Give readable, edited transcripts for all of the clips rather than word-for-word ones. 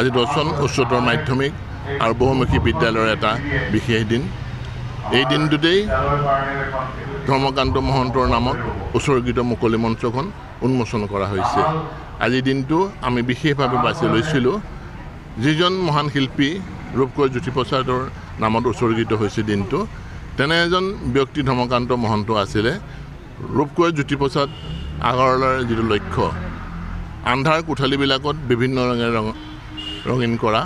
আজি দৰ্শন উচ্চতৰ মাধ্যমিক আৰু বহুমুখী বিদ্যালয়ৰ এটা বিশেষ দিন। এই দিনটোতেই ধৰ্মকান্ত মহন্তৰ নামত উৎসৰ্গিত মুকলি মঞ্চখন উন্মোচন কৰা হৈছে। আজি দিনটো আমি বিশেষভাৱে বাছি লৈছিলোঁ, যিজন মহান শিল্পী ৰূপকোঁৱৰ জ্যোতিপ্ৰসাদৰ নামত উৎসৰ্গিত হৈছে দিনটো। তেনে এজন ব্যক্তি ধৰ্মকান্ত মহন্ত আছিলে। ৰূপকোঁৱৰ জ্যোতিপ্ৰসাদ আগৰৱালাৰ যিটো লক্ষ্য, আন্ধাৰ কোঠালিবিলাকত বিভিন্ন ৰঙেৰে ৰঙীন কৰা,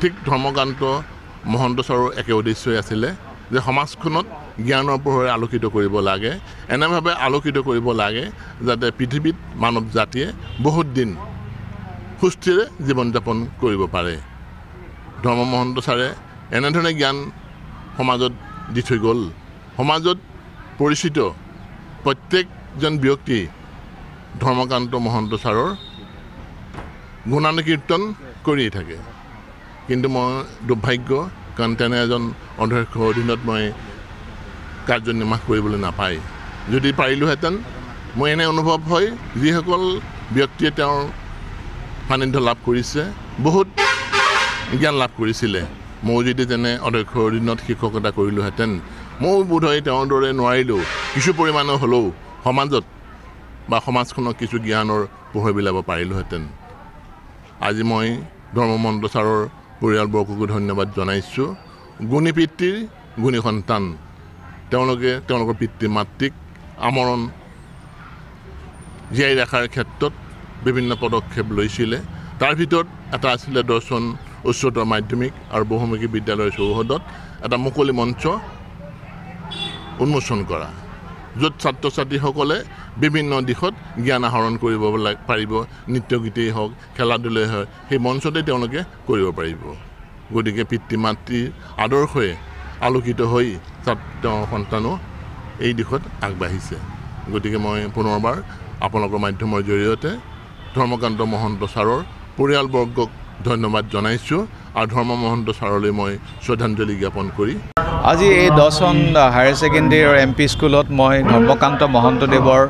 ঠিক ধৰ্মকান্ত মহন্ত ছাৰৰ একে উদ্দেশ্যই আছিলে যে সমাজখনত জ্ঞানৰ পোহৰে আলোকিত কৰিব লাগে, এনেভাৱে আলোকিত কৰিব লাগে যাতে পৃথিৱীত মানৱ জাতিয়ে বহুত দিন সুস্থিৰে জীৱন যাপন কৰিব পাৰে। ধৰ্ম মহন্ত ছাৰে এনেধৰণে জ্ঞান সমাজত দি থৈ গ'ল। সমাজত পৰিচিত প্ৰত্যেকজন ব্যক্তি ধৰ্মকান্ত মহন্ত ছাৰৰ গুণানুকীৰ্তন কৰিয়ে থাকে। কিন্তু মই দুৰ্ভাগ্য, কাৰণ তেনে এজন অধ্যক্ষৰ অধীনত মই কাৰ্যনিৰ্বাহ কৰিবলৈ নাপায়। যদি পাৰিলোহেঁতেন, মই এনে অনুভৱ হয় যিসকল ব্যক্তিয়ে তেওঁৰ সান্নিধ্য লাভ কৰিছে, বহুত জ্ঞান লাভ কৰিছিলে, ময়ো যদি তেনে অধ্যক্ষৰ অধীনত শিক্ষকতা কৰিলোহেঁতেন, ময়ো বোধহয় তেওঁৰ দৰে নোৱাৰিলেও কিছু পৰিমাণৰ হ'লেও সমাজত বা সমাজখনক কিছু জ্ঞানৰ পোহৰ বিলাব পাৰিলোহেঁতেন। আজি মই ধৰ্মমহন্ত ছাৰৰ পৰিয়ালবৰ্গকো ধন্যবাদ জনাইছোঁ। গুণী পিতৃৰ গুণী সন্তান, তেওঁলোকে তেওঁলোকৰ পিতৃ মাতৃক আমৰণ জীয়াই ৰখাৰ ক্ষেত্ৰত বিভিন্ন পদক্ষেপ লৈছিলে। তাৰ ভিতৰত এটা আছিলে দৰ্শন উচ্চতৰ মাধ্যমিক আৰু বহুমুখী বিদ্যালয়ৰ চৌহদত এটা মুকলি মঞ্চ উন্মোচন কৰা, য'ত ছাত্ৰ ছাত্ৰীসকলে বিভিন্ন দিশত জ্ঞান আহৰণ কৰিব পাৰিব। নৃত্য গীতেই হওক, খেলা ধূলাই হওক, সেই মঞ্চতে তেওঁলোকে কৰিব পাৰিব। গতিকে পিতৃ মাতৃৰ আদৰ্শই আলোকিত হৈ তেওঁৰ সন্তানো এই দিশত আগবাঢ়িছে। গতিকে মই পুনৰবাৰ আপোনালোকৰ মাধ্যমৰ জৰিয়তে ধৰ্মকান্ত মহন্ত ছাৰৰ পৰিয়ালবৰ্গক ধন্যবাদ জনাইছোঁ আৰু ধৰ্ম মহন্ত ছাৰলৈ মই শ্ৰদ্ধাঞ্জলি জ্ঞাপন কৰি আজি এই দৰ্শন হায়াৰ ছেকেণ্ডেৰী আৰু MP স্কুলত মই ধৰ্মকান্ত মহন্তদেৱৰ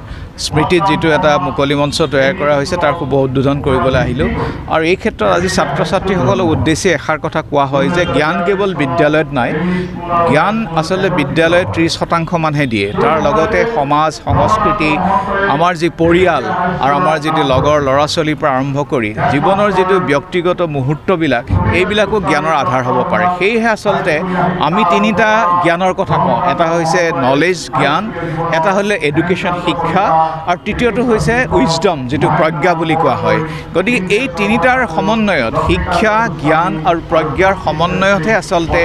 স্মৃতিত যিটো এটা মুকলি মঞ্চ তৈয়াৰ কৰা হৈছে তাৰ শুভ উদ্বোধন কৰিবলৈ আহিলোঁ। আৰু এই ক্ষেত্ৰত আজি ছাত্ৰ ছাত্ৰীসকলৰ উদ্দেশ্যে এষাৰ কথা কোৱা হয় যে জ্ঞান কেৱল বিদ্যালয়ত নাই, জ্ঞান আচলতে বিদ্যালয়ত 30% মানহে দিয়ে। তাৰ লগতে সমাজ সংস্কৃতি, আমাৰ যি পৰিয়াল আৰু আমাৰ যিটো লগৰ ল'ৰা ছোৱালীৰ পৰা আৰম্ভ কৰি জীৱনৰ যিটো ব্যক্তিগত মুহূৰ্তবিলাক, এইবিলাকো জ্ঞানৰ আধাৰ হ'ব পাৰে। সেয়েহে আচলতে আমি তিনিটা জ্ঞানৰ কথা কওঁ। এটা হৈছে নলেজ জ্ঞান, এটা হ'লে এডুকেশ্যন শিক্ষা, আৰু তৃতীয়টো হৈছে উইজডম, যিটো প্ৰজ্ঞা বুলি কোৱা হয়। গতিকে এই তিনিটাৰ সমন্বয়ত, শিক্ষা জ্ঞান আৰু প্ৰজ্ঞাৰ সমন্বয়তহে আচলতে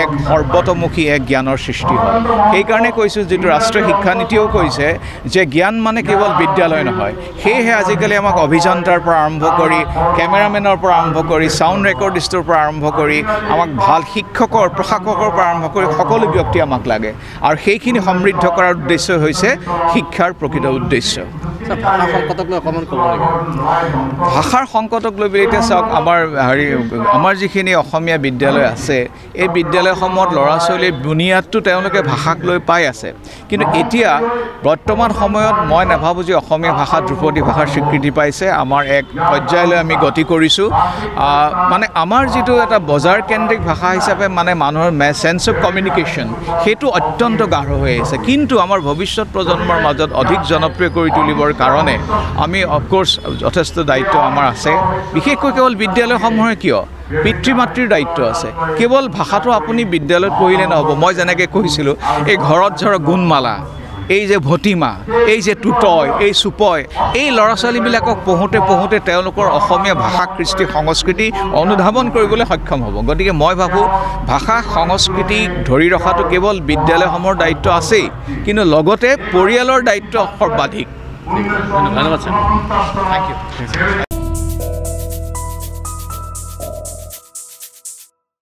এক সৰ্বতোমুখী এক জ্ঞানৰ সৃষ্টি হয়। সেইকাৰণে কৈছোঁ, যিটো ৰাষ্ট্ৰীয় শিক্ষানীতিও কৈছে যে জ্ঞান মানে কেৱল বিদ্যালয় নহয়। সেয়েহে আজিকালি আমাক অভিযন্তাৰ পৰা আৰম্ভ কৰি কেমেৰামেনৰ পৰা আৰম্ভ কৰি ছাউণ্ড ৰেকৰ্ডিষ্টৰ পৰা আৰম্ভ কৰি আমাক ভাল শিক্ষকৰ প্ৰশাসকৰ পৰা আৰম্ভ কৰি সকলো ব্যক্তি আমাক লাগে। আৰু সেইখিনি সমৃদ্ধ কৰাৰ উদ্দেশ্য হৈছে শিক্ষাৰ প্ৰকৃত উদ্দেশ্য। ভাষাৰ সংকটক লৈ পেলাই এতিয়া চাওক, আমাৰ যিখিনি অসমীয়া বিদ্যালয় আছে, এই বিদ্যালয়সমূহত ল'ৰা ছোৱালীৰ বুনিয়াদটো তেওঁলোকে ভাষাক লৈ পাই আছে। কিন্তু এতিয়া বৰ্তমান সময়ত মই নাভাবোঁ যে অসমীয়া ভাষা ধ্ৰুপদী ভাষাৰ স্বীকৃতি পাইছে। আমাৰ এক পৰ্যায়লৈ আমি গতি কৰিছোঁ। মানে আমাৰ যিটো এটা বজাৰ কেন্দ্ৰিক ভাষা হিচাপে মানে মানুহৰ চেন্স অফ কমিউনিকেশ্যন, সেইটো অত্যন্ত গাঢ় হৈ আহিছে। কিন্তু আমাৰ ভৱিষ্যত প্ৰজন্মৰ মাজত অধিক জনপ্ৰিয় কৰি তুলিবৰ কাৰণে আমি অফক'ৰ্ছ যথেষ্ট দায়িত্ব আমাৰ আছে। বিশেষকৈ কেৱল বিদ্যালয়সমূহৰ কিয়, পিতৃ মাতৃৰ দায়িত্ব আছে। কেৱল ভাষাটো আপুনি বিদ্যালয়ত পঢ়িলে নহ'ব। মই যেনেকৈ কৈছিলোঁ, এই ঘৰত ধৰক গুণমালা, এই যে ভতিমা, এই যে টুটয়, এই চুপয়, এই ল'ৰা ছোৱালীবিলাকক পঢ়োঁতে তেওঁলোকৰ অসমীয়া ভাষা কৃষ্টি সংস্কৃতি অনুধাৱন কৰিবলৈ সক্ষম হ'ব। গতিকে মই ভাবোঁ ভাষা সংস্কৃতিক ধৰি ৰখাটো কেৱল বিদ্যালয়সমূহৰ দায়িত্ব আছেই, কিন্তু লগতে পৰিয়ালৰ দায়িত্ব সৰ্বাধিক। ধন্যবাদ ছাৰ। Thank U.